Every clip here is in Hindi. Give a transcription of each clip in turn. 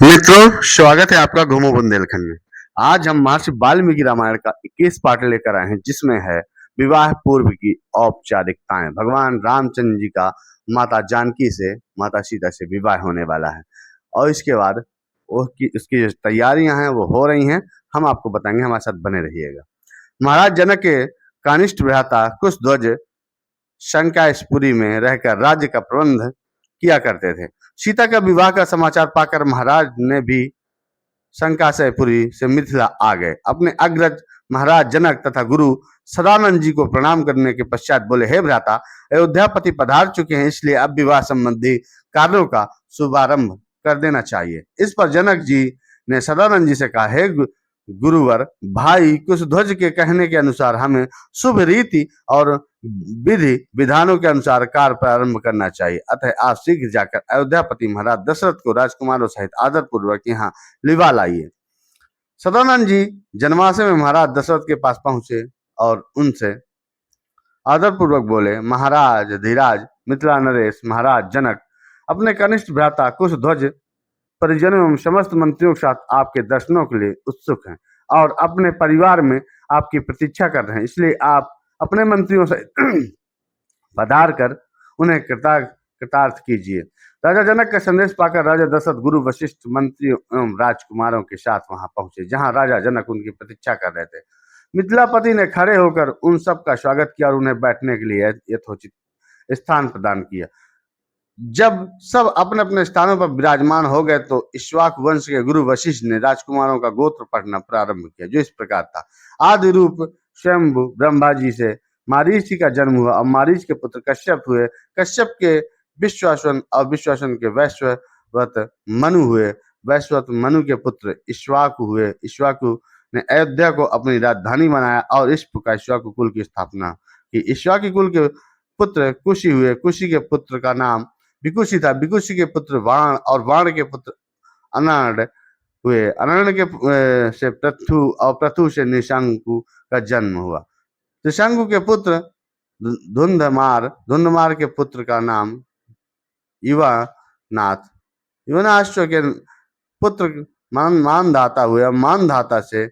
मित्रों, स्वागत है आपका घूमो बुंदेलखंड में। आज हम महर्षि वाल्मीकि रामायण का 21 पार्ट लेकर आए हैं, जिसमें है विवाह पूर्व की औपचारिकताएं। भगवान रामचंद्र जी का माता जानकी से, माता सीता से विवाह होने वाला है और इसके बाद उसकी जो तैयारियां हैं वो हो रही हैं। हम आपको बताएंगे, हमारे साथ बने रहिएगा। महाराज जनक के कनिष्ठ भ्राता कुशध्वज शंकास्पुरी में रहकर राज्य का प्रबंध किया करते थे। सीता का विवाह का समाचार पाकर महाराज ने भी शंकाशयपुरी से मिथिला आ गए। अपने अग्रज महाराज जनक तथा गुरु सदानंद जी को प्रणाम करने के पश्चात बोले, हे भ्राता, अयोध्यापति पधार चुके हैं, इसलिए अब विवाह संबंधी कार्यों का शुभारंभ कर देना चाहिए। इस पर जनक जी ने सदानंद जी से कहा, हे गुरुवर, भाई कुशध्वज के कहने के अनुसार हमें शुभ रीति और विधि विधानों के अनुसार कार्य प्रारंभ करना चाहिए। अतः आप शीघ्र जाकर अयोध्यापति महाराज दशरथ को राजकुमारों सहित आदर पूर्वक यहाँ लिवा लाइए। सदानंद जी जनवासे में महाराज दशरथ के पास पहुंचे और उनसे आदर पूर्वक बोले, महाराज धीराज, मिथिला नरेश, महाराज जनक अपने कनिष्ठ भ्राता कुशध्वज परिजनों एवं समस्त मंत्रियों के साथ आपके दर्शनों के लिए उत्सुक हैं और अपने परिवार में आपकी प्रतीक्षा कर रहे हैं, इसलिए आप अपने मंत्रियों से पधार कर उन्हें कृतार्थ कीजिए। राजा जनक का संदेश पाकर राजा दशरथ गुरु वशिष्ठ मंत्रियों एवं राजकुमारों के साथ वहां पहुंचे, जहां राजा जनक उनकी प्रतीक्षा कर रहे थे। मिथिलापति ने खड़े होकर उन सब का स्वागत किया और उन्हें बैठने के लिए यथोचित स्थान प्रदान किया। जब सब अपने अपने स्थानों पर विराजमान हो गए तो इक्ष्वाकु वंश के गुरु वशिष्ठ ने राजकुमारों का गोत्र पढ़ना प्रारंभ किया, जो इस प्रकार था। आदि रूप स्वयंभु ब्रह्मा जी से मारीच का जन्म हुआ और मारीच के पुत्र कश्यप हुए। कश्यप के विश्वासन और विश्वासन के वैश्ववत मनु हुए। वैश्ववत मनु के पुत्र इक्ष्वाकु हुए। इक्ष्वाकु ने अयोध्या को अपनी राजधानी बनाया और इस प्रकार इक्ष्वाकु कुल की स्थापना की। इक्ष्वाकु कुल के पुत्र कुशी हुए। कुशी के पुत्र का नाम विकुशी था। विकुशी के पुत्र वाण और वाण के पुत्र अनर्ड हुए। अनर्ड के से पृथु और पृथु से निशंकु का जन्म हुआ। त्रिशंकु के पुत्र धुंधमार, धुंधमार के पुत्र का नाम युवानाथ, युवनाश्व के पुत्र मानधाता हुए। मानधाता से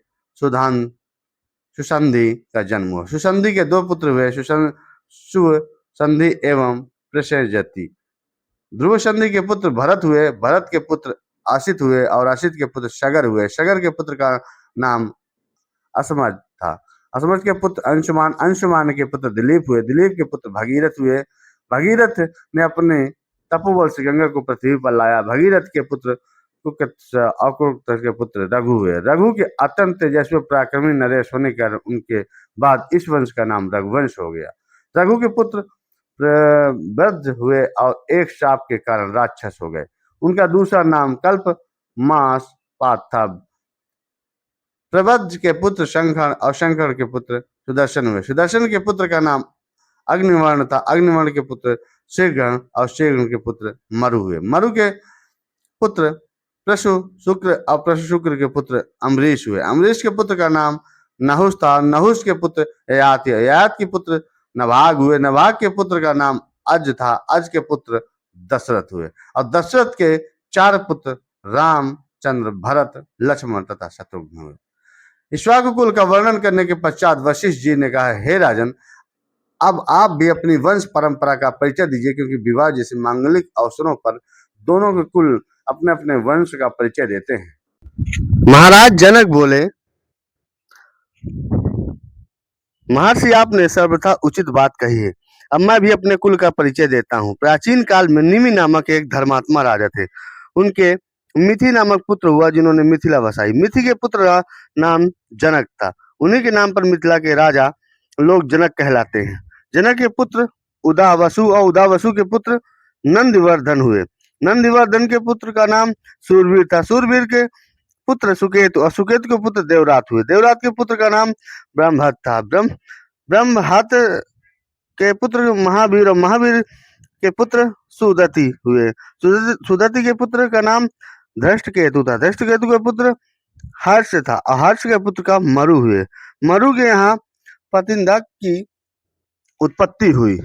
सुसंधि का जन्म हुआ। सुसंधि के दो पुत्र हुए, सुसंधि एवं प्रसेजति। ध्रुव संधि के पुत्र भरत हुए। भरत के पुत्र आशित हुए और आशित के पुत्र शगर हुए। शगर के पुत्र का नाम असमज था। असमज के पुत्र अंशुमान, अंशुमान के पुत्र दिलीप हुए। दिलीप के पुत्र भगीरथ हुए। भगीरथ ने अपने तपोबल से गंगा को पृथ्वी पर लाया। भगीरथ के पुत्र कुकत के पुत्र रघु हुए। रघु के अत्यंत तेजस्वी पराक्रमी नरेश होने के उनके बाद इस वंश का नाम रघुवंश हो गया। रघु के पुत्र वृद्ध हुए और एक शाप के कारण राक्षस हो गए। उनका दूसरा नाम कल्प मास पात था। प्रबद्ध के पुत्र शंकर और शंकर के पुत्र सुदर्शन हुए। सुदर्शन के पुत्र का नाम अग्निवर्ण था। अग्निवर्ण के पुत्र शीघ्र और शीघ्र के पुत्र मरु हुए। मरु के पुत्र प्रसु शुक्र और प्रसु शुक्र के पुत्र अम्बरीश हुए। अम्बरीश के पुत्र का नाम नहुस था। नहुस के पुत्र ययात। ययात के पुत्र नभाग हुए। नभाग के पुत्र का नाम अज था। अज के पुत्र दशरथ हुए और दशरथ के चार पुत्र राम, चंद्र, भरत, लक्ष्मण तथा शत्रुघ्न हुए। इक्ष्वाकु कुल का वर्णन करने के पश्चात वशिष्ठ जी ने कहा, हे राजन, अब आप भी अपनी वंश परंपरा का परिचय दीजिए, क्योंकि विवाह जैसे मांगलिक अवसरों पर दोनों के कुल अपने अपने वंश का परिचय देते हैं। महाराज जनक बोले, महर्षि, आपने सर्वथा उचित बात कही है। अब मैं भी अपने कुल का परिचय देता हूँ। प्राचीन काल में निमि नामक एक धर्मात्मा राजा थे। उनके मिथि नामक पुत्र हुआ, जिन्होंने मिथिला बसाई। मिथि के पुत्र का नाम जनक था। उन्हीं के नाम पर मिथिला के राजा लोग जनक कहलाते हैं। जनक के पुत्र उदावसु और उदावसु के पुत्र नंदिवर्धन हुए। नंदिवर्धन के पुत्र का नाम सूरवीर था। सूरवीर के पुत्र सुकेतु और सुकेतु के पुत्र देवरात हुए। देवरात के पुत्र का नाम ब्रह्महत था। ब्रह्महत के पुत्र महावीर और महावीर के पुत्र सुदति हुए। सुदति के पुत्र का नाम धृष्टकेतु था। धृष्टकेतु के पुत्र हर्ष था और हर्ष के पुत्र का मरु हुए। मरु के यहाँ पतिंदा की उत्पत्ति हुई।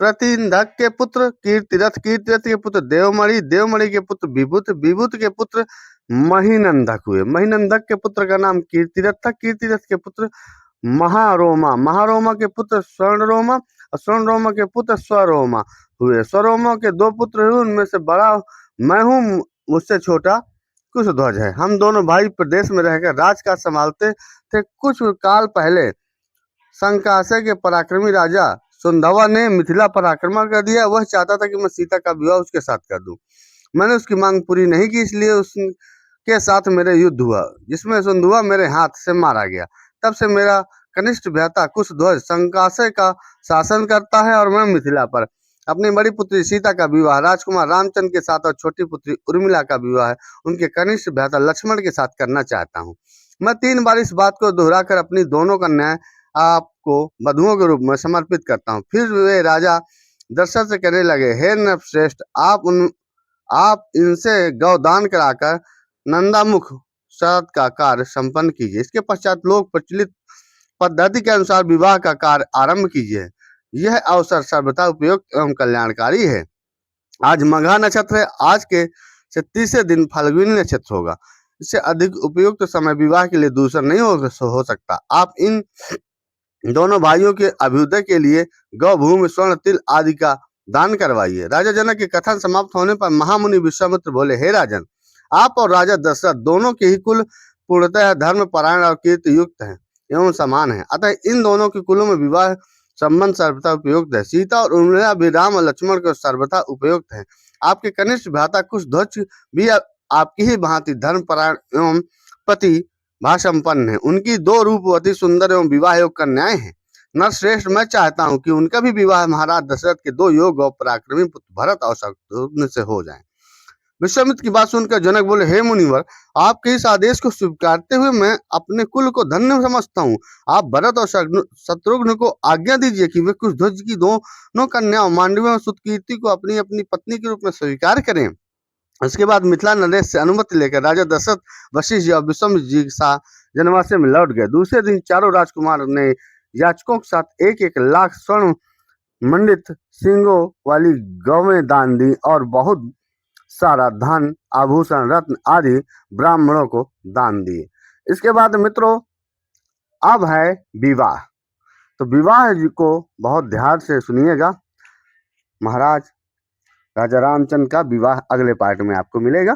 प्रतिंधक के पुत्र कीर्तिरथ, कीर्तिरथ के पुत्र देवमणि, देवमणि के पुत्र विभूत, विभूत के पुत्र महीनंदक हुए। महीनंदक के पुत्र का नाम कीर्तिरथ था, कीर्तिरथ के पुत्र महारोमा, महारोमा के पुत्र स्वर्णरोमा और स्वर्णरोमा के पुत्र स्वरोमा हुए। स्वरोमा के दो पुत्र हुए, उनमें से बड़ा मैं हूँ, मुझसे छोटा कुशध्वज है। हम दोनों भाई प्रदेश में रहकर राजकाज संभालते थे। कुछ काल पहले संकासे के पराक्रमी राजा सुंधवा ने मिथिला पर आक्रमण कर दिया। वह चाहता था कि मैं सीता का विवाह उसके साथ कर दूं। मैंने उसकी मांग पूरी नहीं की, इसलिए उसके साथ मेरे युद्ध हुआ, जिसमें सुंधवा मेरे हाथ से मारा गया। तब से मेरा कनिष्ठ भ्राता कुशध्वज संकासे का शासन करता है और मैं मिथिला पर अपनी बड़ी पुत्री सीता का विवाह राजकुमार रामचंद्र के साथ और छोटी पुत्री उर्मिला का विवाह उनके कनिष्ठ भ्राता लक्ष्मण के साथ करना चाहता हूँ। मैं 3 बार इस बात को दोहराकर अपनी दोनों कन्याएं आपको वधुओं के रूप में समर्पित करता हूँ। फिर वे राजा दशरथ से कहने लगे, हे नृपश्रेष्ठ, आप इनसे गौदान कराकर नंदामुख शरद का कार्य संपन्न कीजिए। इसके पश्चात लोक प्रचलित पद्धति के अनुसार विवाह का कार्य आरंभ कीजिए। यह अवसर सर्वथा उपयुक्त एवं कल्याणकारी है। आज मघा नक्षत्र है। आज के से तीसरे दिन फाल्गुनी नक्षत्र होगा। इससे अधिक उपयुक्त समय विवाह के लिए दूसरा नहीं हो सकता। आप इन दोनों भाइयों के अभ्युदय के लिए गौभूमि, स्वर्ण, तिल आदि का दान करवाइए। राजा जनक के कथन समाप्त होने पर महामुनि विश्वामित्र बोले, हे राजन, आप और राजा दशरथ दोनों के ही कुल पूर्णतः धर्म परायण और कीर्ति युक्त हैं एवं समान है। अतः इन दोनों के कुलों में विवाह संबंध सर्वथा उपयुक्त है। सीता और उर्मिला भी राम और लक्ष्मण को सर्वथा उपयुक्त है। आपके कनिष्ठ भ्राता कुशध्वज भी आपकी ही भांति धर्म परायण एवं पति भाषंपन्न है। उनकी 2 रूपवती सुंदर एवं विवाह योग कन्याएं हैं। नरश्रेष्ठ, मैं चाहता हूँ कि उनका भी विवाह महाराज दशरथ के 2 योग और पराक्रमी पुत्र भरत और शत्रुघ्न से हो जाए। विश्वामित्र की बात सुनकर जनक बोले, हे मुनिवर, आपके इस आदेश को स्वीकारते हुए मैं अपने कुल को धन्य समझता हूँ। आप भरत और शत्रुघ्न को आज्ञा दीजिए कि वे कुशध्वज की दोनों कन्याओं मांडवी और सुतकीर्ति को अपनी अपनी पत्नी के रूप में स्वीकार करें। उसके बाद मिथिला नरेश से अनुमति लेकर राजा दशरथ वशिष्ठ जी और विश्वामित्र जी के साथ जनवासे में लौट गए। दूसरे दिन चारों राजकुमार ने याचकों के साथ 1-1 लाख स्वर्ण मंडित सिंगों वाली गौवें दान दी और बहुत सारा धन, आभूषण, रत्न आदि ब्राह्मणों को दान दिए। इसके बाद मित्रों अब है विवाह। तो विवाह को बहुत ध्यान से सुनिएगा। महाराज राजा रामचंद्र का विवाह अगले पार्ट में आपको मिलेगा।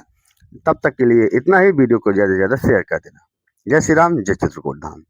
तब तक के लिए इतना ही। वीडियो को ज़्यादा से ज़्यादा शेयर कर देना। जय श्री राम, जय चित्रकूट धाम।